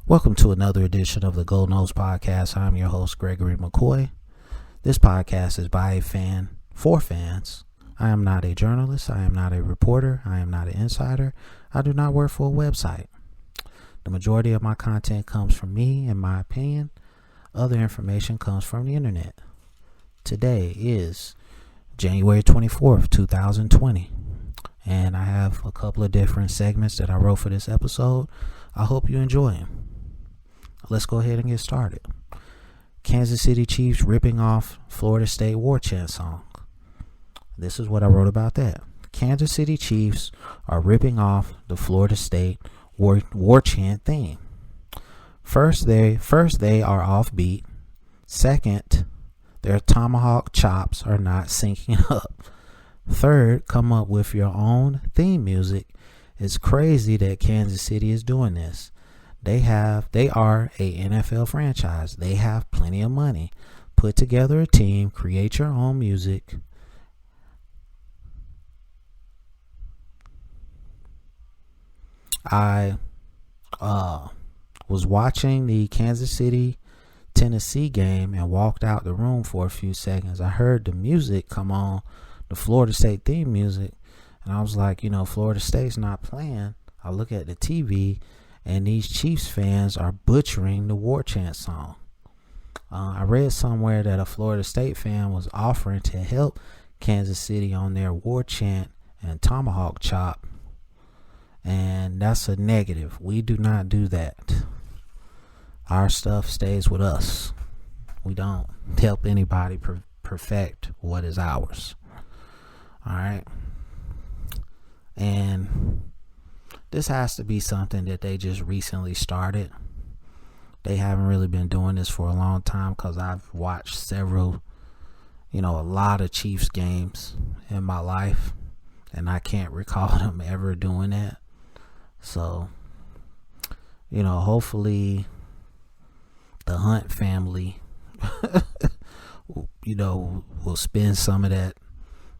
Welcome to another edition of the Noles Podcast. I'm your host, Gregory McCoy. This podcast is by a fan for fans. I am not a journalist. I am not a reporter. I am not an insider. I do not work for a website. The majority of my content comes from me, in my opinion. Other information comes from the internet. Today is January 24th, 2020. And I have a couple of different segments that I wrote for this episode. I hope you enjoy them. Let's go ahead and get started. Kansas City Chiefs ripping off Florida State War Chant song. This is what I wrote about that. Kansas City Chiefs are ripping off the Florida State War Chant theme. First, they are offbeat. Second, their tomahawk chops are not syncing up. Third, come up with your own theme music. It's crazy that Kansas City is doing this. They are a NFL franchise. They have plenty of money. Put together a team, create your own music. I was watching the Kansas City Tennessee game and walked out the room for a few seconds. I heard the music come on, the Florida State theme music, and I was like, Florida State's not playing. I look at the TV, and these Chiefs fans are butchering the War Chant song. I read somewhere that a Florida State fan was offering to help Kansas City on their War Chant and tomahawk chop, and that's a negative. We do not do that. Our stuff stays with us. We don't help anybody perfect what is ours. All right. And this has to be something that they just recently started. They haven't really been doing this for a long time, because I've watched several, a lot of Chiefs games in my life, and I can't recall them ever doing that. So, hopefully the Hunt family, will spend some of that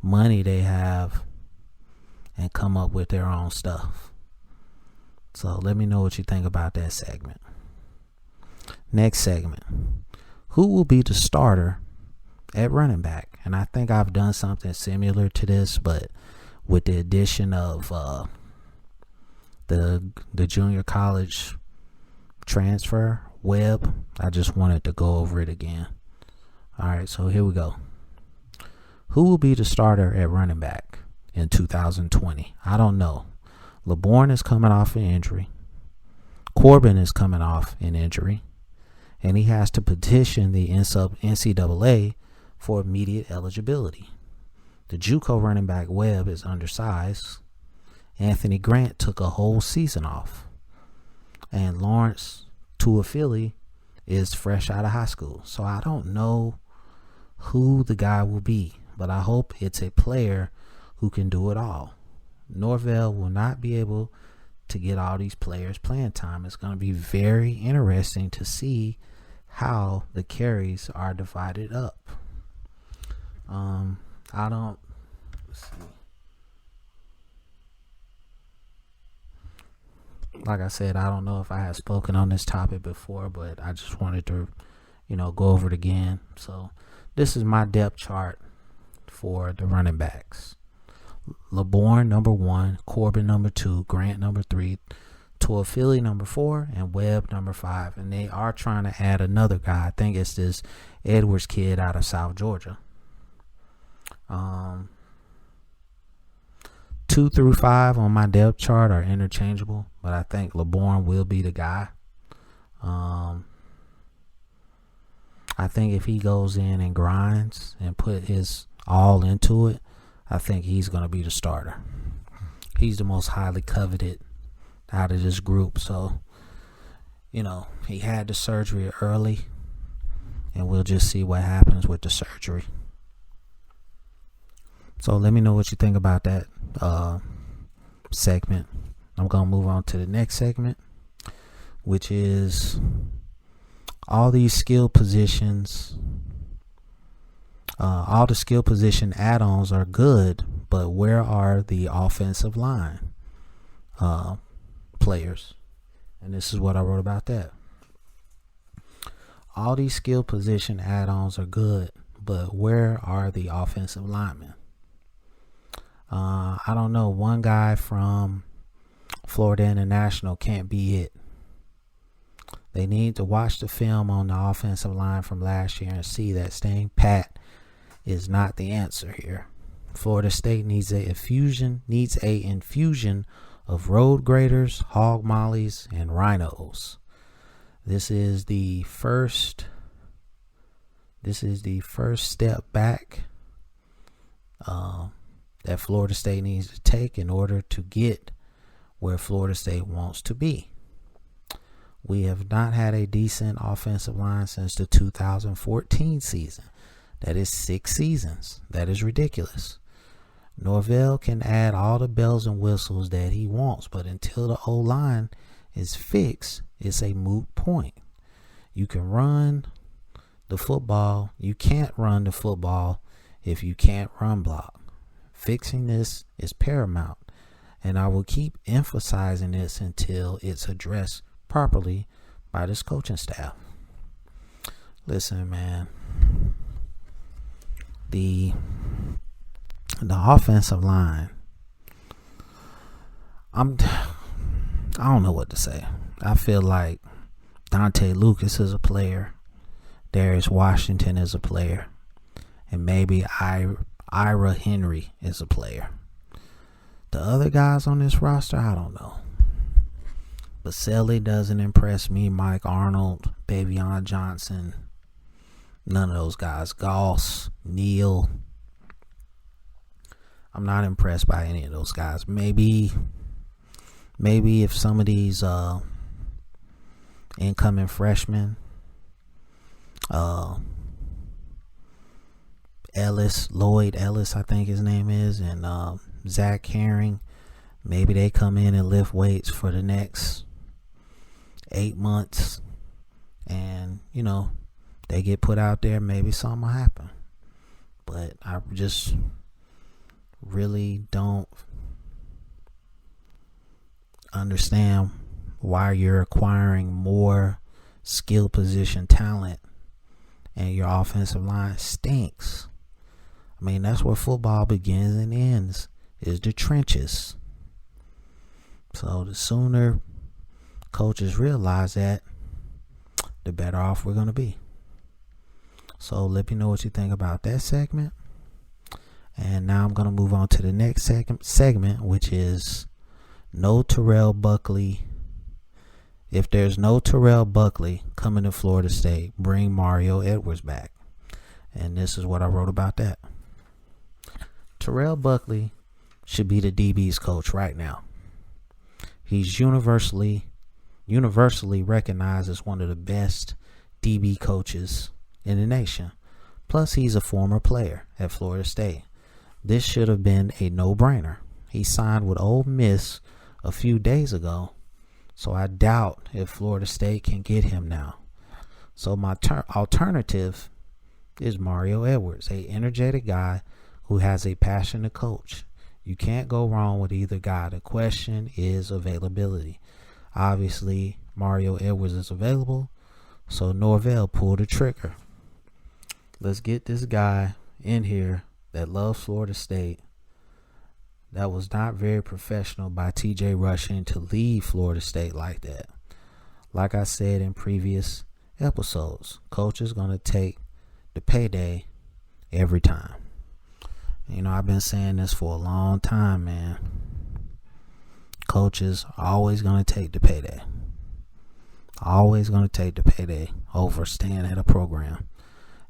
money they have and come up with their own stuff. So let me know what you think about that segment. Next segment. Who will be the starter at running back? And I think I've done something similar to this, but with the addition of the junior college transfer, Webb. I just wanted to go over it again. All right, so here we go. Who will be the starter at running back in 2020? I don't know. LeBourne is coming off an injury. Corbin is coming off an injury. And he has to petition the NCAA for immediate eligibility. The JUCO running back Webb is undersized. Anthony Grant took a whole season off. And Lawrence Tuafili is fresh out of high school. So I don't know who the guy will be, but I hope it's a player who can do it all. Norvell will not be able to get all these players playing time. It's going to be very interesting to see how the carries are divided up. Let's see. Like I said, I don't know if I have spoken on this topic before, but I just wanted to, go over it again. So this is my depth chart for the running backs. LeBourne number 1, Corbin number 2, Grant number 3, Tuafili number 4, and Webb number 5. And they are trying to add another guy. I think it's this Edwards kid out of South Georgia. 2 through 5 on my depth chart are interchangeable, but I think LeBourne will be the guy. I think if he goes in and grinds and put his all into it, I think he's going to be the starter. He's the most highly coveted out of this group. So, he had the surgery early, and we'll just see what happens with the surgery. So let me know what you think about that segment. I'm going to move on to the next segment, which is all these skill positions. All the skill position add-ons are good, but where are the offensive line players? And this is what I wrote about that. All these skill position add-ons are good, but where are the offensive linemen? I don't know. One guy from Florida International can't be it. They need to watch the film on the offensive line from last year and see that staying pat is not the answer here. Florida State needs a infusion of road graders, hog mollies, and rhinos. This is the first step back that Florida State needs to take in order to get where Florida State wants to be. We have not had a decent offensive line since the 2014 season. That is 6 seasons. That is ridiculous. Norvell can add all the bells and whistles that he wants, but until the O-line is fixed, it's a moot point. You can run the football. You can't run the football if you can't run block. Fixing this is paramount, and I will keep emphasizing this until it's addressed properly by this coaching staff. Listen, man. The offensive line, I don't know what to say. I feel like Dante Lucas is a player, Darius Washington is a player, and maybe Ira Henry is a player. The other guys on this roster, I don't know. Baselli doesn't impress me. Mike Arnold, Bavion Johnson, none of those guys. Goss, Neal, I'm not impressed by any of those guys. Maybe if some of these incoming freshmen, Lloyd Ellis, I think his name is, and Zach Herring, maybe they come in and lift weights for the next 8 months, and they get put out there, maybe something will happen. But I just really don't understand why you're acquiring more skill position talent and your offensive line stinks. I mean, that's where football begins and ends, is the trenches. So the sooner coaches realize that, the better off we're going to be. So let me know what you think about that segment. And now I'm going to move on to the next segment, which is no Terrell Buckley. If there's no Terrell Buckley coming to Florida State, bring Mario Edwards back. And this is what I wrote about that. Terrell Buckley should be the DB's coach right now. He's universally recognized as one of the best DB coaches in the nation. Plus, he's a former player at Florida State. This should have been a no-brainer. He signed with Ole Miss a few days ago, so I doubt if Florida State can get him now. So my alternative is Mario Edwards, a energetic guy who has a passion to coach. You can't go wrong with either guy. The question is availability. Obviously, Mario Edwards is available, so Norvell pulled the trigger. Let's get this guy in here that loves Florida State. That was not very professional by TJ Rushing to leave Florida State like that. Like I said in previous episodes, coach is going to take the payday every time. I've been saying this for a long time, man. Coaches are always going to take the payday. Always going to take the payday over staying at a program.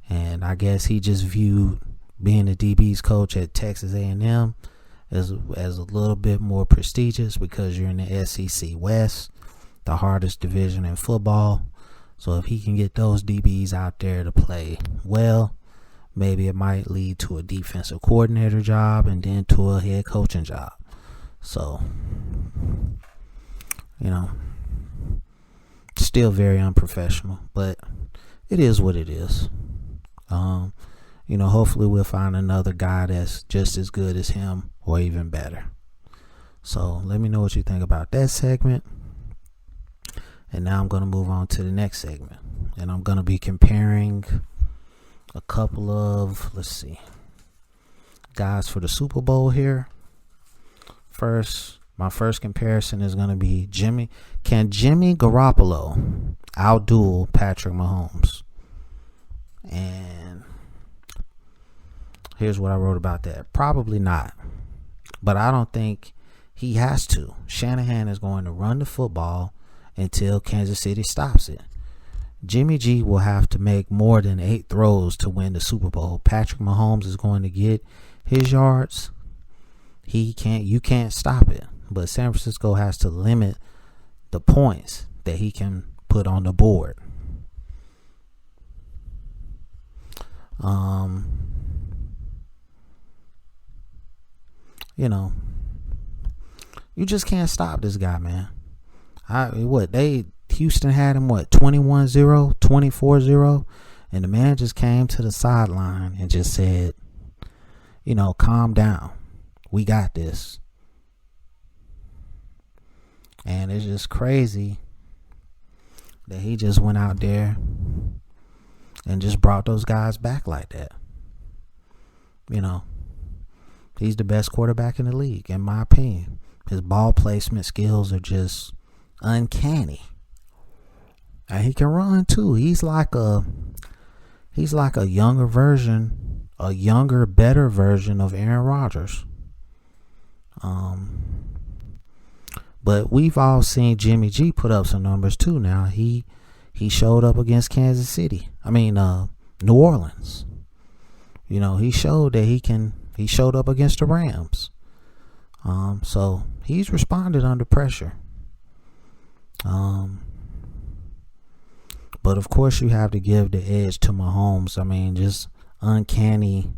And I guess he just viewed being a DB's coach at Texas A&M as a little bit more prestigious because you're in the SEC West, the hardest division in football. So if he can get those DBs out there to play well, maybe it might lead to a defensive coordinator job and then to a head coaching job. So, still very unprofessional, but it is what it is. Hopefully we'll find another guy that's just as good as him or even better. So let me know what you think about that segment. And now I'm going to move on to the next segment. And I'm going to be comparing a couple of, guys for the Super Bowl here. My first comparison is going to be Can Jimmy Garoppolo outduel Patrick Mahomes? And here's what I wrote about that. Probably not. But I don't think he has to. Shanahan is going to run the football until Kansas City stops it. Jimmy G will have to make more than 8 throws to win the Super Bowl. Patrick Mahomes is going to get his yards. You can't stop it. But San Francisco has to limit the points that he can put on the board. You just can't stop this guy, man. Houston had him 21-0, 24-0, and the man just came to the sideline and just said, calm down. We got this. And it's just crazy that he just went out there and just brought those guys back like that. He's the best quarterback in the league, in my opinion. His ball placement skills are just uncanny. And he can run too. He's like a younger, better version of Aaron Rodgers. But we've all seen Jimmy G put up some numbers too. Now he showed up against Kansas City. New Orleans. He showed that he showed up against the Rams. So he's responded under pressure. But of course you have to give the edge to Mahomes. Just uncanny.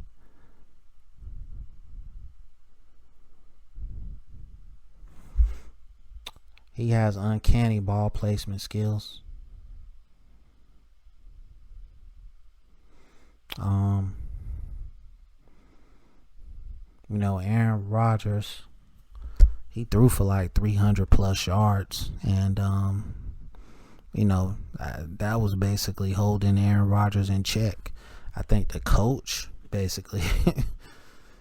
He has uncanny ball placement skills. Aaron Rodgers, he threw for like 300 plus yards, and that was basically holding Aaron Rodgers in check. I think the coach basically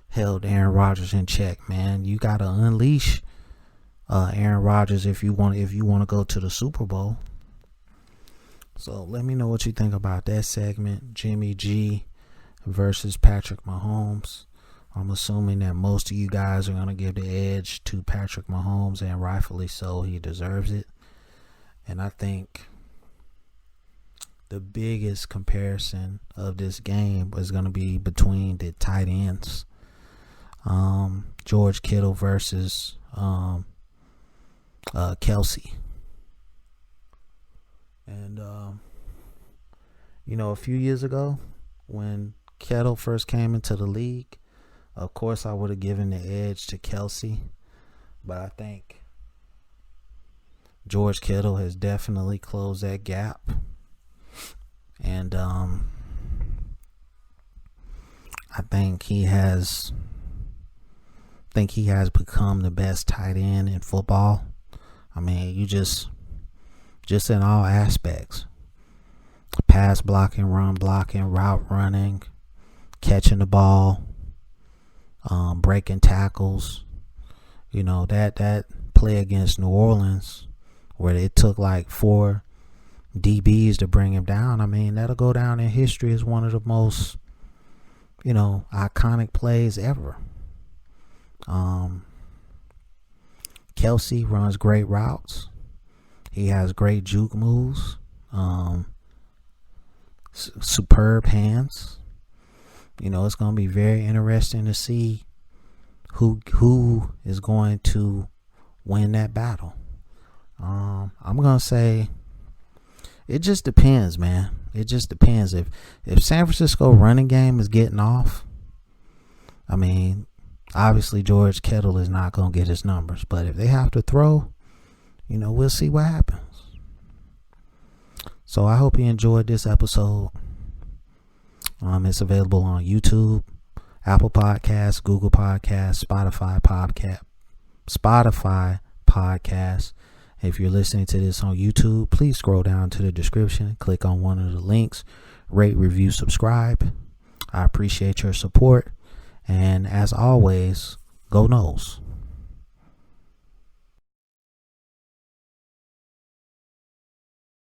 held Aaron Rodgers in check, man. You got to unleash Aaron Rodgers if you want to go to the Super Bowl. So let me know what you think about that segment, Jimmy G versus Patrick Mahomes. I'm assuming that most of you guys are going to give the edge to Patrick Mahomes, and rightfully so. He deserves it. And I think the biggest comparison of this game is going to be between the tight ends. George Kittle versus Kelsey. And, a few years ago when Kittle first came into the league, of course I would have given the edge to Kelsey. But I think George Kittle has definitely closed that gap. And I think he has become the best tight end in football. You just in all aspects. Pass blocking, run blocking, route running, catching the ball, breaking tackles. That play against New Orleans where it took like 4 DBs to bring him down. That'll go down in history as one of the most, iconic plays ever. Kelsey runs great routes. He has great juke moves. Superb hands. It's going to be very interesting to see who is going to win that battle. I'm going to say it just depends, man. It just depends. If San Francisco running game is getting off, obviously George Kittle is not going to get his numbers. But if they have to throw, we'll see what happens. So I hope you enjoyed this episode. It's available on YouTube, Apple Podcasts, Google Podcasts, Spotify Podcast, If you're listening to this on YouTube, please scroll down to the description, click on one of the links, rate, review, subscribe. I appreciate your support. And as always, go Noles.